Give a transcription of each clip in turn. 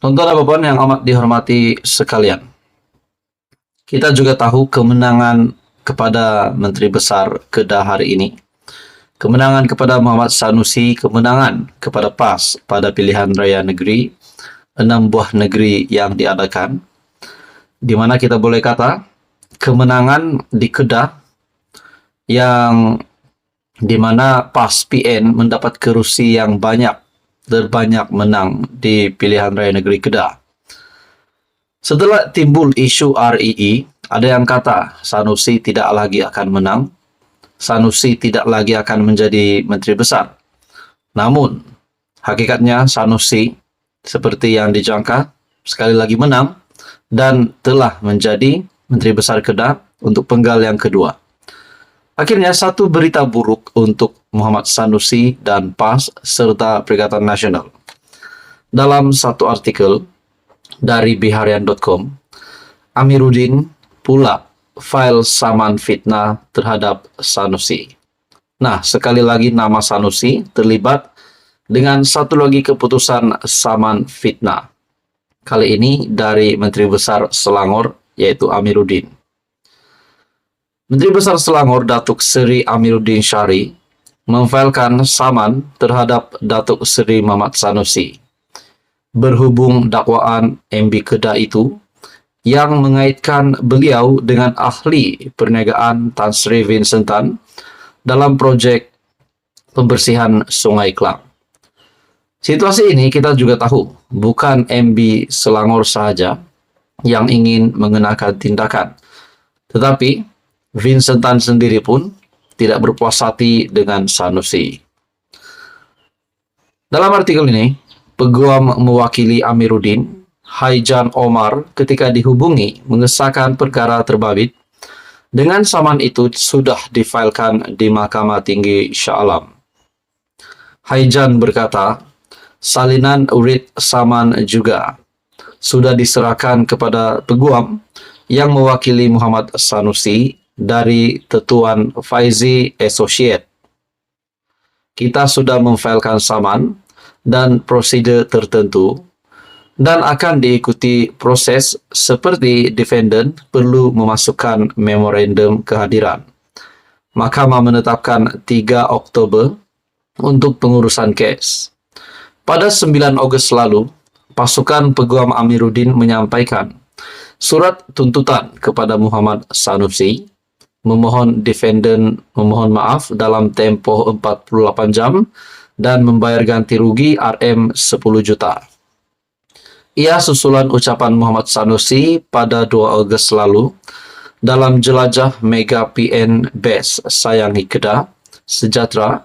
Tonton apapun yang amat dihormati sekalian. Kita juga tahu kemenangan kepada Menteri Besar Kedah hari ini, kemenangan kepada Muhammad Sanusi, kemenangan kepada PAS pada pilihan raya negeri, 6 buah negeri yang diadakan, di mana kita boleh kata kemenangan di Kedah yang di mana PAS PN mendapat kerusi yang terbanyak menang di pilihan raya negeri Kedah. Setelah timbul isu REE, ada yang kata Sanusi tidak lagi akan menang, Sanusi tidak lagi akan menjadi menteri besar. Namun, hakikatnya Sanusi seperti yang dijangka sekali lagi menang dan telah menjadi menteri besar Kedah untuk penggal yang kedua. Akhirnya satu berita buruk untuk Muhammad Sanusi dan PAS serta Perikatan Nasional. Dalam satu artikel dari biharian.com, Amiruddin pula file saman fitnah terhadap Sanusi. Nah, sekali lagi nama Sanusi terlibat dengan satu lagi keputusan saman fitnah. Kali ini dari Menteri Besar Selangor, yaitu Amiruddin. Menteri Besar Selangor Datuk Seri Amiruddin Syari memfailkan saman terhadap Datuk Seri Muhammad Sanusi berhubung dakwaan MB Kedah itu yang mengaitkan beliau dengan ahli perniagaan Tan Sri Vincent Tan dalam projek pembersihan Sungai Klang. Situasi ini kita juga tahu bukan MB Selangor sahaja yang ingin mengenakan tindakan, tetapi Vincent Tan sendiri pun tidak berpuas hati dengan Sanusi. Dalam artikel ini, peguam mewakili Amiruddin, Haijan Omar, ketika dihubungi mengesahkan perkara terbabit, dengan saman itu sudah difailkan di Mahkamah Tinggi Shah Alam. Haijan berkata, salinan writ saman juga sudah diserahkan kepada peguam yang mewakili Muhammad Sanusi dari Tetuan Faizi Associate. Kita sudah memfailkan saman dan prosedur tertentu dan akan diikuti proses seperti defendant perlu memasukkan memorandum kehadiran. Mahkamah menetapkan 3 Oktober untuk pengurusan kes. Pada 9 Ogos lalu, pasukan peguam Amiruddin menyampaikan surat tuntutan kepada Muhammad Sanusi memohon defendant memohon maaf dalam tempoh 48 jam dan membayar ganti rugi RM 10 juta. Ia susulan ucapan Muhammad Sanusi pada 2 Ogos lalu dalam jelajah Mega PN Best Sayangi Kedah Sejahtera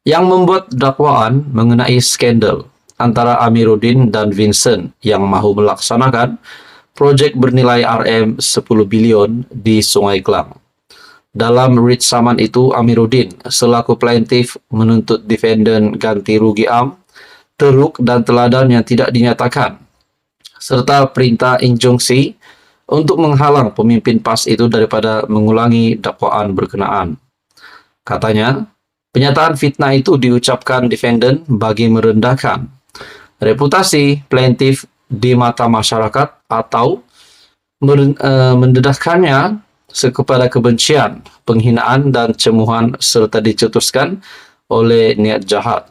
yang membuat dakwaan mengenai skandal antara Amiruddin dan Vincent yang mahu melaksanakan projek bernilai RM 10 bilion di Sungai Klang. Dalam writ saman itu, Amiruddin selaku plaintiff menuntut defendant ganti rugi am, teruk dan teladan yang tidak dinyatakan, serta perintah injunksi untuk menghalang pemimpin PAS itu daripada mengulangi dakwaan berkenaan. Katanya, pernyataan fitnah itu diucapkan defendant bagi merendahkan reputasi plaintiff di mata masyarakat atau mendedahkannya kepada kebencian, penghinaan dan cemuhan serta dicetuskan oleh niat jahat.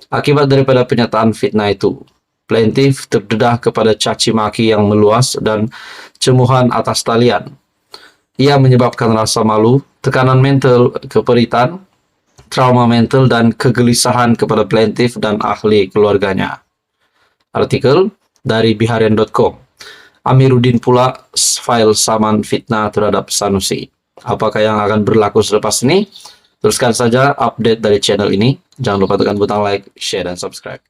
Akibat daripada pernyataan fitnah itu, plaintiff terdedah kepada caci maki yang meluas dan cemuhan atas talian. Ia menyebabkan rasa malu, tekanan mental, keperitan, trauma mental dan kegelisahan kepada plaintiff dan ahli keluarganya. Artikel dari biharian.com. Amiruddin pula file saman fitnah terhadap Sanusi. Apakah yang akan berlaku selepas ini? Teruskan saja update dari channel ini. Jangan lupa tekan butang like, share, dan subscribe.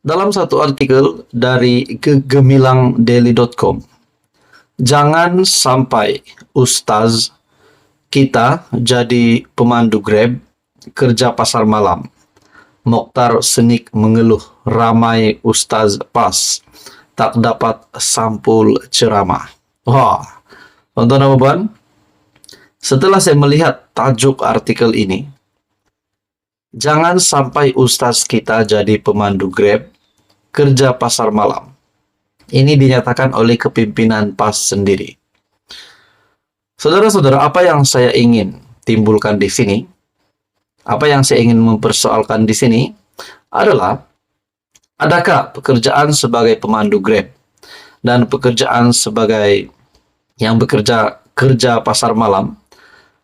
Dalam satu artikel dari gegemilangdaily.com, jangan sampai Ustaz kita jadi pemandu Grab kerja pasar malam. Mokhtar Senik mengeluh ramai Ustaz PAS tak dapat sampul ceramah. Wah, tonton apa Puan? Setelah saya melihat tajuk artikel ini, jangan sampai Ustaz kita jadi pemandu Grab kerja pasar malam. Ini dinyatakan oleh kepimpinan PAS sendiri. Saudara-saudara, apa yang saya ingin timbulkan di sini, apa yang saya ingin mempersoalkan di sini adalah, adakah pekerjaan sebagai pemandu Grab dan pekerjaan sebagai yang bekerja kerja pasar malam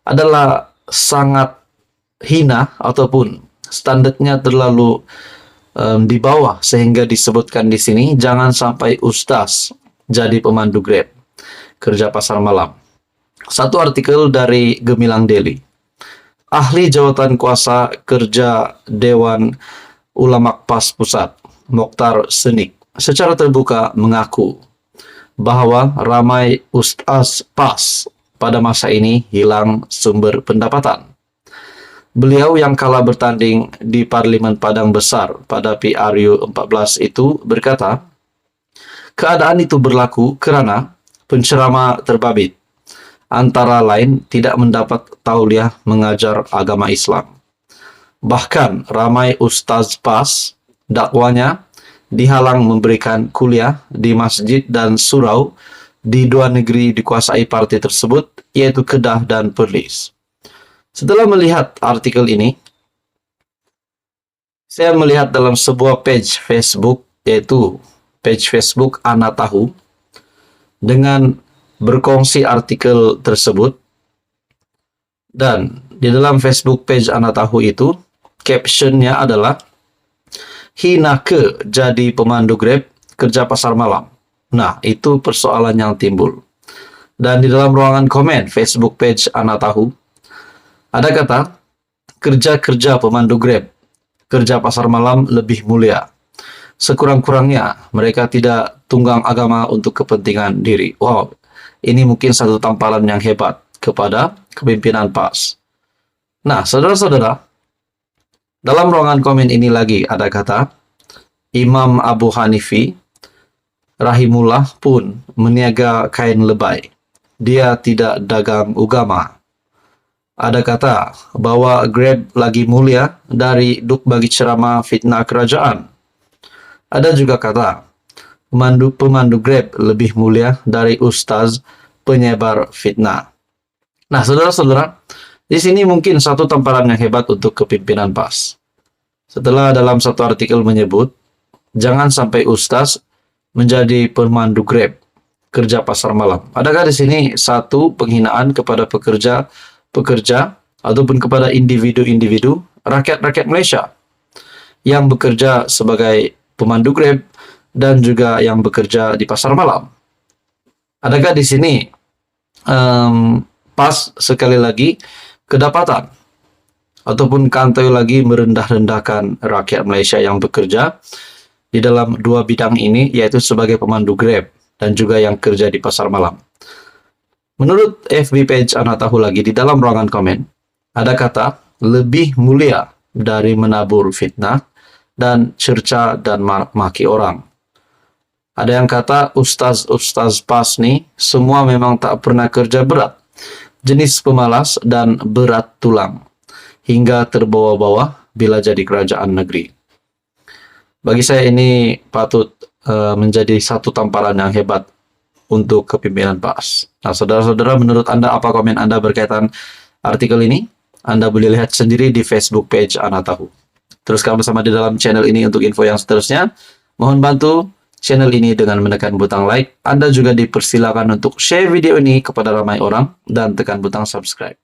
adalah sangat hina ataupun standarnya terlalu di bawah sehingga disebutkan di sini jangan sampai ustaz jadi pemandu Grab kerja pasar malam. Satu artikel dari Gemilang Daily. Ahli Jawatan Kuasa Kerja Dewan Ulama PAS Pusat, Mokhtar Senik, secara terbuka mengaku bahwa ramai ustaz PAS pada masa ini hilang sumber pendapatan. Beliau yang kalah bertanding di Parlimen Padang Besar pada PRU 14 itu berkata, keadaan itu berlaku kerana penceramah terbabit, antara lain tidak mendapat tauliah mengajar agama Islam. Bahkan ramai ustaz PAS dakwanya dihalang memberikan kuliah di masjid dan surau di dua negeri dikuasai parti tersebut, yaitu Kedah dan Perlis. Setelah melihat artikel ini, saya melihat dalam sebuah page Facebook, yaitu page Facebook Ana Tahu, dengan berkongsi artikel tersebut. Dan di dalam Facebook page Ana Tahu itu, captionnya adalah, hina ke jadi pemandu Grab kerja pasar malam. Nah, itu persoalan yang timbul. Dan di dalam ruangan komen Facebook page Ana Tahu, ada kata, kerja-kerja pemandu Grab kerja pasar malam lebih mulia. Sekurang-kurangnya mereka tidak tunggang agama untuk kepentingan diri. Wow, ini mungkin satu tamparan yang hebat kepada kepimpinan PAS. Nah, saudara-saudara, dalam ruangan komen ini lagi ada kata, Imam Abu Hanifi rahimullah pun meniaga kain lebay. Dia tidak dagang agama. Ada kata bahwa Grab lagi mulia dari duk bagi ceramah fitnah kerajaan. Ada juga kata pemandu Grab lebih mulia dari ustaz penyebar fitnah. Nah, saudara-saudara, di sini mungkin satu tamparan yang hebat untuk kepimpinan PAS. Setelah dalam satu artikel menyebut, jangan sampai ustaz menjadi pemandu Grab kerja pasar malam. Adakah di sini satu penghinaan kepada pekerja ataupun kepada individu-individu rakyat-rakyat Malaysia yang bekerja sebagai pemandu Grab dan juga yang bekerja di pasar malam? Adakah di sini PAS sekali lagi kedapatan ataupun kantoi lagi merendah-rendahkan rakyat Malaysia yang bekerja di dalam dua bidang ini, yaitu sebagai pemandu Grab dan juga yang kerja di pasar malam? Menurut FB page Ana Tahu lagi, di dalam ruangan komen, ada kata lebih mulia dari menabur fitnah dan cerca dan maki orang. Ada yang kata ustaz-ustaz PAS nih semua memang tak pernah kerja berat, jenis pemalas dan berat tulang, hingga terbawa-bawa bila jadi kerajaan negeri. Bagi saya ini patut menjadi satu tamparan yang hebat untuk kepimpinan PAS. Nah, saudara-saudara, menurut Anda apa komen Anda berkaitan artikel ini? Anda boleh lihat sendiri di Facebook page Ana Tahu. Teruskan bersama di dalam channel ini untuk info yang seterusnya. Mohon bantu channel ini dengan menekan butang like. Anda juga dipersilakan untuk share video ini kepada ramai orang dan tekan butang subscribe.